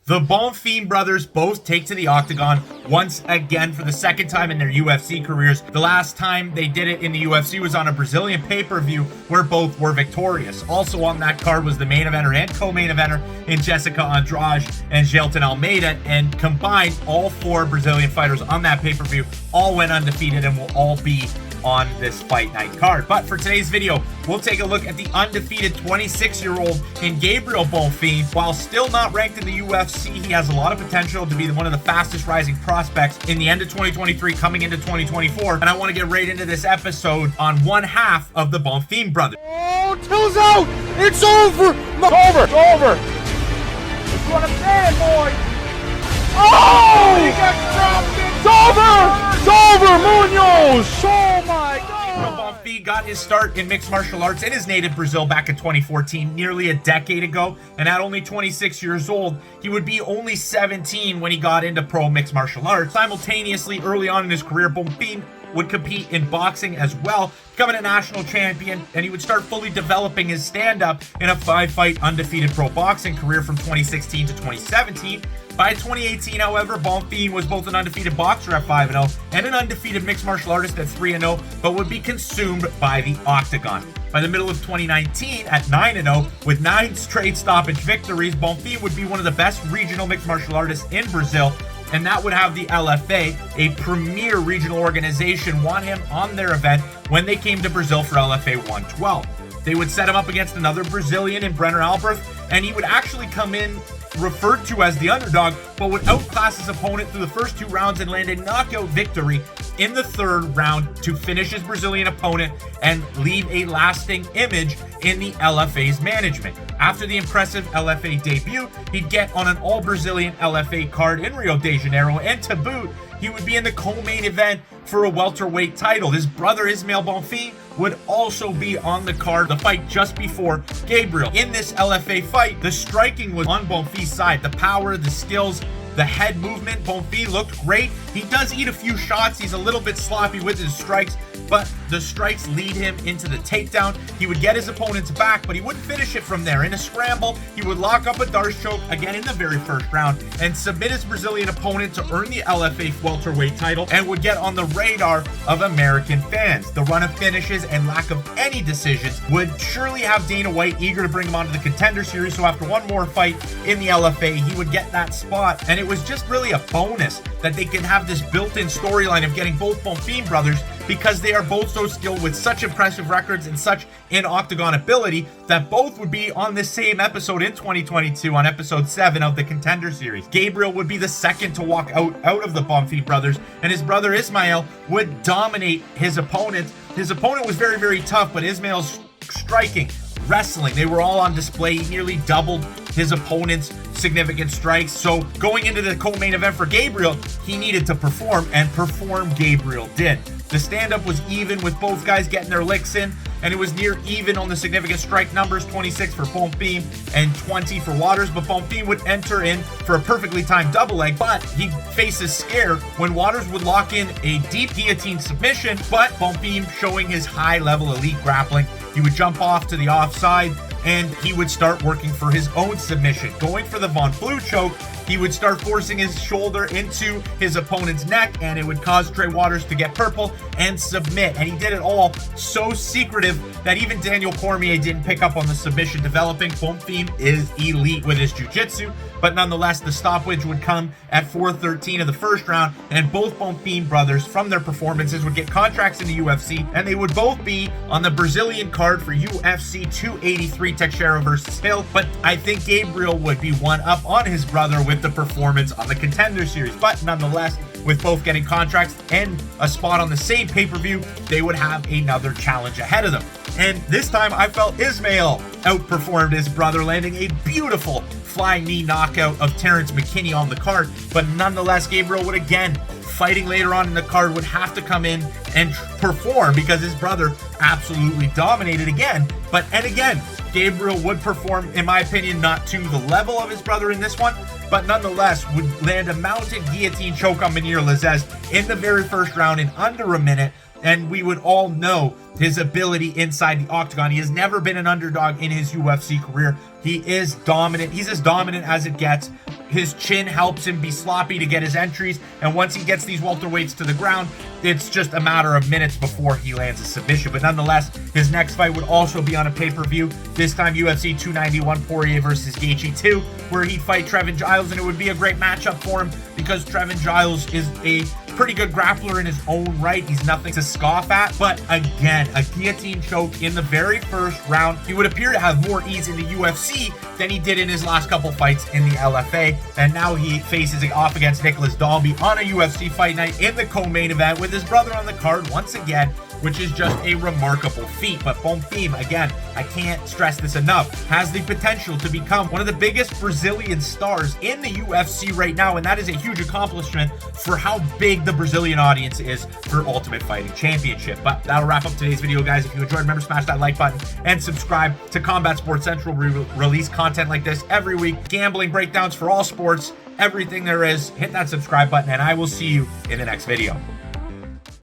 The Bonfim brothers both take to the octagon once again for the second time in their UFC careers. The last time they did it in the UFC was on a Brazilian pay-per-view where both were victorious. Also on that card was the main eventer and co-main eventer in Jessica Andrade and Gelton Almeida, and combined, all four Brazilian fighters on that pay-per-view all went undefeated and will all be on this fight night card. But for today's video, we'll take a look at the undefeated 26-year-old in Gabriel Bonfim. While still not ranked in the UFC, he has a lot of potential to be one of the fastest rising prospects in the end of 2023 coming into 2024. And I want to get right into this episode on one half of the Bonfim brothers. Oh, till's out! It's over! It's over! It's over! That's what I'm saying, boy! Oh! He got dropped! It's over! It's over! Munoz! Oh my God! Bonfim got his start in mixed martial arts in his native Brazil back in 2014, nearly a decade ago, and at only 26 years old, he would be only 17 when he got into pro mixed martial arts. Simultaneously, early on in his career, Bonfim would compete in boxing as well, becoming a national champion, and he would start fully developing his stand-up in a 5-fight undefeated pro boxing career from 2016 to 2017. By 2018, however, Bonfim was both an undefeated boxer at 5-0 and an undefeated mixed martial artist at 3-0, but would be consumed by the octagon. By the middle of 2019, at 9-0, with 9 straight stoppage victories, Bonfim would be one of the best regional mixed martial artists in Brazil, and that would have the LFA, a premier regional organization, want him on their event when they came to Brazil for LFA 112. They would set him up against another Brazilian in Brenner Alberth, and he would actually come in referred to as the underdog, but would outclass his opponent through the first 2 rounds and land a knockout victory in the 3rd round to finish his Brazilian opponent and leave a lasting image in the LFA's management. After the impressive LFA debut, he'd get on an all-Brazilian LFA card in Rio de Janeiro, and to boot, he would be in the co-main event for a welterweight title. His brother Ismael Bonfim would also be on the card, the fight just before Gabriel. In this LFA fight, the striking was on Bonfim's side. The power, the skills, the head movement, Bonfim looked great. He does eat a few shots. He's a little bit sloppy with his strikes, but the strikes lead him into the takedown. He would get his opponent's back, but he wouldn't finish it from there. In a scramble, he would lock up a Darce choke again in the very first round and submit his Brazilian opponent to earn the LFA welterweight title and would get on the radar of American fans. The run of finishes and lack of any decisions would surely have Dana White eager to bring him onto the Contender Series, so after one more fight in the LFA, he would get that spot, and it was just really a bonus that they can have this built-in storyline of getting both Bonfim brothers, because they are both so skilled with such impressive records and such in-octagon ability that both would be on this same episode in 2022 on episode 7 of the Contender Series. Gabriel would be the second to walk out of the Bonfim brothers, and his brother Ismael would dominate his opponent. His opponent was very, very tough, but Ismael's striking, wrestling, they were all on display. He nearly doubled his opponent's significant strikes. So going into the co-main event for Gabriel, he needed to perform, and perform Gabriel did. The stand-up was even with both guys getting their licks in, and it was near even on the significant strike numbers, 26 for Bonfim and 20 for Waters, but Bonfim would enter in for a perfectly timed double leg, but he faces scare when Waters would lock in a deep guillotine submission, but Bonfim, showing his high-level elite grappling, he would jump off to the offside, and he would start working for his own submission. Going for the Von Flue choke, he would start forcing his shoulder into his opponent's neck, and it would cause Trey Waters to get purple and submit. And he did it all so secretive that even Daniel Cormier didn't pick up on the submission developing. Bonfim is elite with his jiu-jitsu, but nonetheless, the stoppage would come at 4:13 of the first round, and both Bonfim brothers, from their performances, would get contracts in the UFC, and they would both be on the Brazilian card for UFC 283 Teixeira versus Hill. But I think Gabriel would be one up on his brother with the performance on the Contender Series. But nonetheless, with both getting contracts and a spot on the same pay-per-view, they would have another challenge ahead of them. And this time, I felt Ismael outperformed his brother, landing a beautiful flying knee knockout of Terrence McKinney on the card. But nonetheless, Gabriel would again, fighting later on in the card, would have to come in and perform because his brother absolutely dominated again. And again, Gabriel would perform, in my opinion, not to the level of his brother in this one, but nonetheless would land a mounted guillotine choke on Munir Lazzez in the very first round in under a minute, and we would all know his ability inside the octagon. He has never been an underdog in his UFC career. He is dominant. He's as dominant as it gets. His chin helps him be sloppy to get his entries, and once he gets these welterweights to the ground, it's just a matter of minutes before he lands a submission. But nonetheless, his next fight would also be on a pay-per-view, this time UFC 291 Poirier versus Gaethje 2, where he'd fight Trevin Giles, and it would be a great matchup for him because Trevin Giles is a pretty good grappler in his own right. He's nothing to scoff at, but again, a guillotine choke in the very first round. He would appear to have more ease in the UFC than he did in his last couple fights in the LFA, and now he faces it off against Nicholas Dalby on a UFC fight night in the co-main event with his brother on the card once again, which is just a remarkable feat. But Bonfim, again, I can't stress this enough, has the potential to become one of the biggest Brazilian stars in the UFC right now, and that is a huge accomplishment for how big the Brazilian audience is for Ultimate Fighting Championship. But that'll wrap up today's video, guys. If you enjoyed, remember, smash that like button and subscribe to Combat Sports Central. We release content like this every week, gambling breakdowns for all sports, everything there is. Hit that subscribe button, and I will see you in the next video.